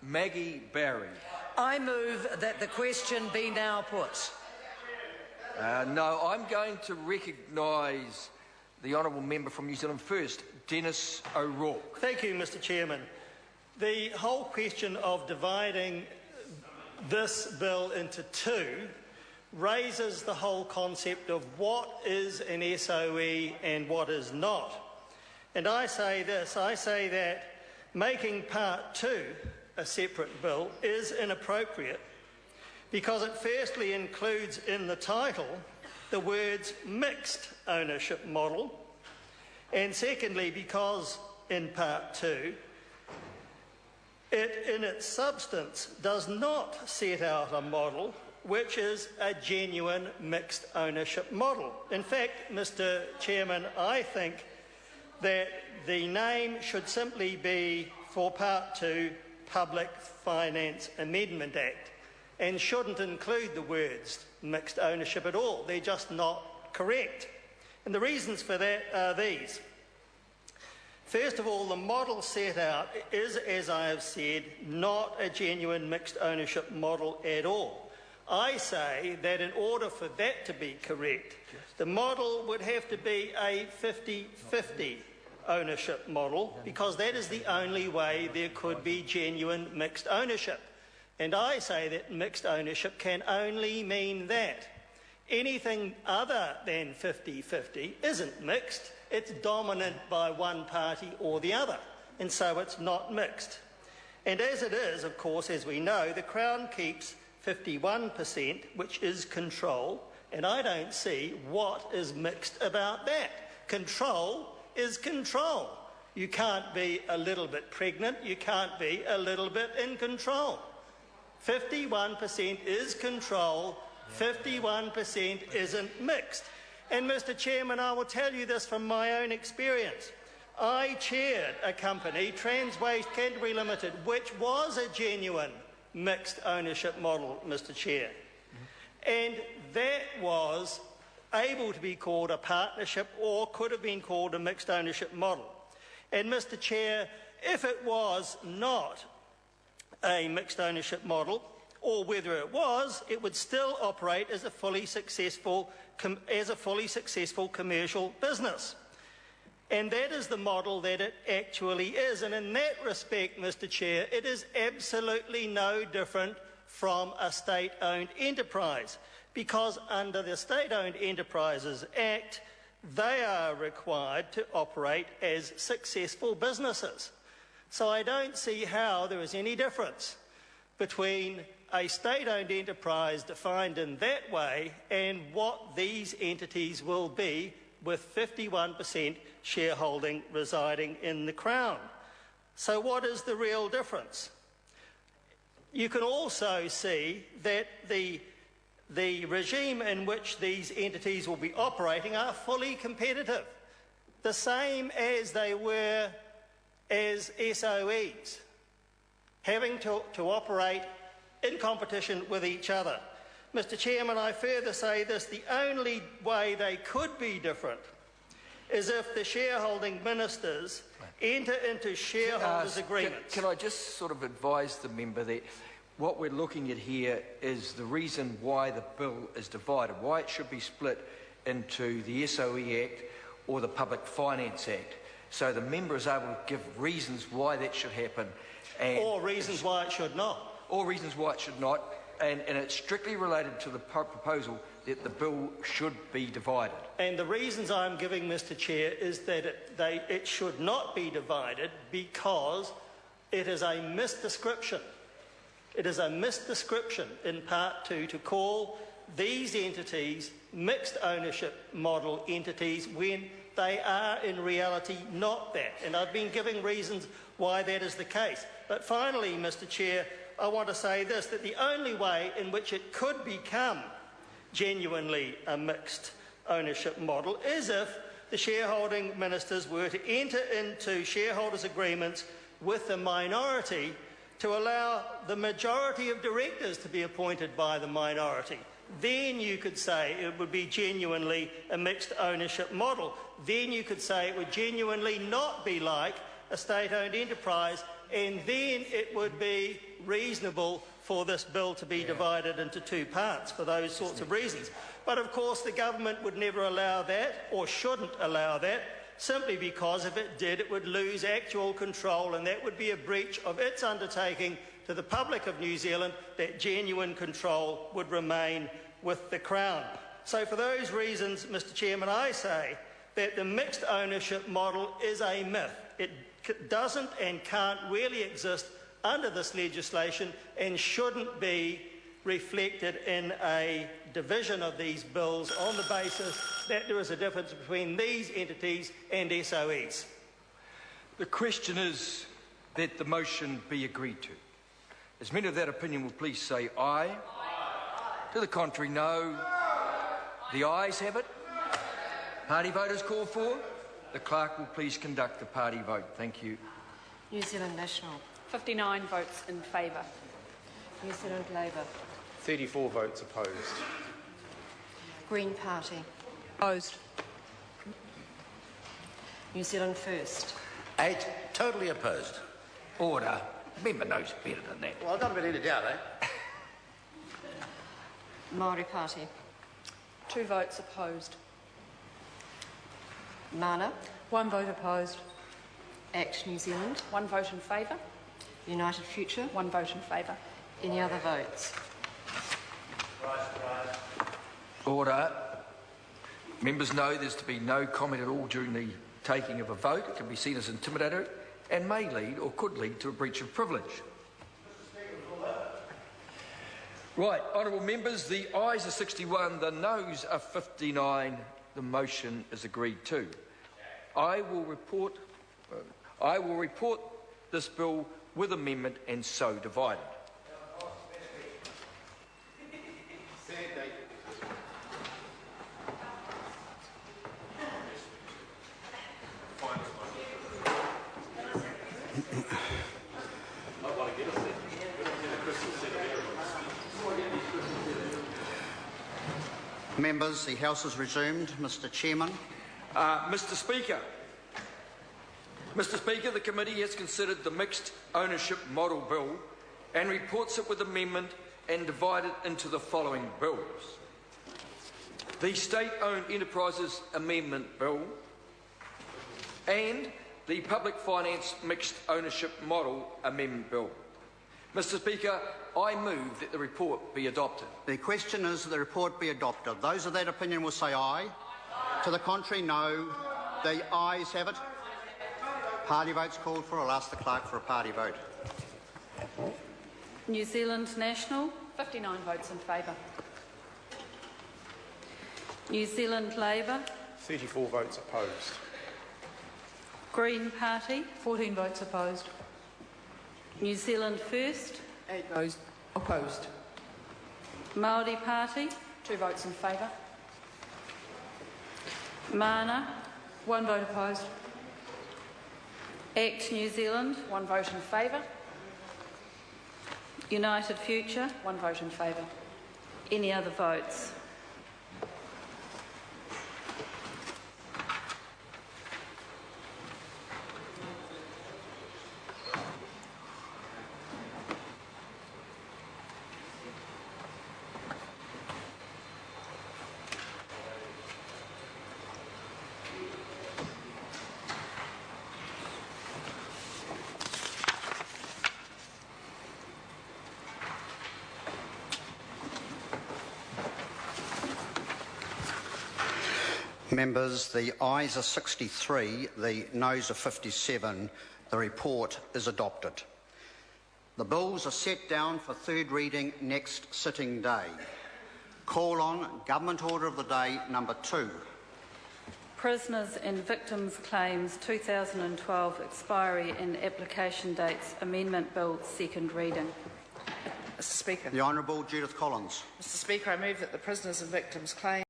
Maggie Barry. I move that the question be now put. No, I'm going to recognise the honourable member from New Zealand First, Dennis O'Rourke. Thank you, Mr Chairman. The whole question of dividing this bill into two raises the whole concept of what is an SOE and what is not. And I say this, I say that making Part 2 a separate bill is inappropriate because it firstly includes in the title the words mixed ownership model, and secondly because in Part 2 it in its substance does not set out a model which is a genuine mixed ownership model. In fact, Mr Chairman, I think that the name should simply be, for Part 2, Public Finance Amendment Act, and shouldn't include the words mixed ownership at all. They're just not correct. And the reasons for that are these. First of all, the model set out is, as I have said, not a genuine mixed ownership model at all. I say that in order for that to be correct, the model would have to be a 50-50 ownership model, because that is the only way there could be genuine mixed ownership. And I say that mixed ownership can only mean that. Anything other than 50-50 isn't mixed, it's dominant by one party or the other, and so it's not mixed. And as it is, of course, as we know, the Crown keeps 51%, which is control, and I don't see what is mixed about that. Control is control. You can't be a little bit pregnant, you can't be a little bit in control. 51% is control, 51% isn't mixed. And Mr Chairman, I will tell you this from my own experience. I chaired a company, Transwaste Canterbury Limited, which was a genuine mixed ownership model, Mr Chair. And that was able to be called a partnership or could have been called a mixed ownership model. And Mr Chair, if it was not a mixed ownership model, or whether it was, it would still operate as a fully successful commercial business. And that is the model that it actually is. And in that respect, Mr Chair, it is absolutely no different from a state-owned enterprise, because under the State-Owned Enterprises Act, they are required to operate as successful businesses. So I don't see how there is any difference between a state-owned enterprise defined in that way and what these entities will be with 51% shareholding residing in the Crown. So what is the real difference? You can also see that the regime in which these entities will be operating are fully competitive, the same as they were as SOEs, having to operate in competition with each other. Mr Chairman, I further say this, the only way they could be different is if the shareholding ministers enter into shareholders' agreements. Can I just sort of advise the member that what we're looking at here is the reason why the bill is divided, why it should be split into the SOE Act or the Public Finance Act. So the member is able to give reasons why that should happen. Or reasons why it should not. Or reasons why it should not. And it's strictly related to the proposal that the bill should be divided. And the reasons I'm giving, Mr Chair, is that it should not be divided because it is a misdescription. It is a misdescription in Part 2 to call these entities mixed ownership model entities when they are in reality not that. And I've been giving reasons why that is the case. But finally, Mr Chair, I want to say this, that the only way in which it could become genuinely a mixed ownership model is if the shareholding ministers were to enter into shareholders' agreements with the minority to allow the majority of directors to be appointed by the minority. Then you could say it would be genuinely a mixed ownership model. Then you could say it would genuinely not be like a state-owned enterprise and then it would be reasonable for this bill to be divided into two parts for those sorts of reasons. But of course the government would never allow that, or shouldn't allow that, simply because if it did, it would lose actual control, and that would be a breach of its undertaking to the public of New Zealand that genuine control would remain with the Crown. So for those reasons, Mr Chairman, I say that the mixed ownership model is a myth. It doesn't and can't really exist under this legislation and shouldn't be reflected in a division of these bills on the basis that there is a difference between these entities and SOEs. The question is that the motion be agreed to. As many of that opinion will please say aye. Aye. To the contrary, no. The ayes have it. Party vote is called for. The clerk will please conduct the party vote. Thank you. New Zealand National. 59 votes in favour. New Zealand Labour. 34 votes opposed. Green Party. Opposed. New Zealand First. 8 totally opposed. Order. Member knows better than that. Well, I've got a bit in doubt, eh? Māori Party. 2 votes opposed. Mana. 1 vote opposed. ACT New Zealand. 1 vote in favour. United Future. 1 vote in favour. Any other votes? Order. Members know there's to be no comment at all during the taking of a vote. It can be seen as intimidatory and may lead or could lead to a breach of privilege. Right, honourable members, the ayes are 61, the noes are 59. The motion is agreed to. I will report this bill with amendment and so divided. Members, the House is resumed. Mr Chairman. Mr Speaker, the committee has considered the mixed ownership model bill and reports it with amendment and divided into the following bills. The State-Owned Enterprises Amendment Bill and the Public Finance Mixed Ownership Model Amendment Bill. Mr Speaker, I move that the report be adopted. The question is that the report be adopted. Those of that opinion will say aye. Aye. To the contrary, no. The ayes have it. Party votes called for. I'll ask the clerk for a party vote. New Zealand National. 59 votes in favour. New Zealand Labour. 34 votes opposed. Green Party. 14 votes opposed. New Zealand First. 8 votes opposed. Māori Party. 2 votes in favour. Mana. 1 vote opposed. ACT New Zealand. 1 vote in favour. United Future. 1 vote in favour. Any other votes? Members, the ayes are 63, the noes are 57. The report is adopted. The bills are set down for third reading next sitting day. Call on Government Order of the Day number 2. Prisoners and Victims Claims 2012 Expiry and Application Dates Amendment Bill, second reading. Mr Speaker. The Honourable Judith Collins. Mr Speaker, I move that the Prisoners and Victims Claims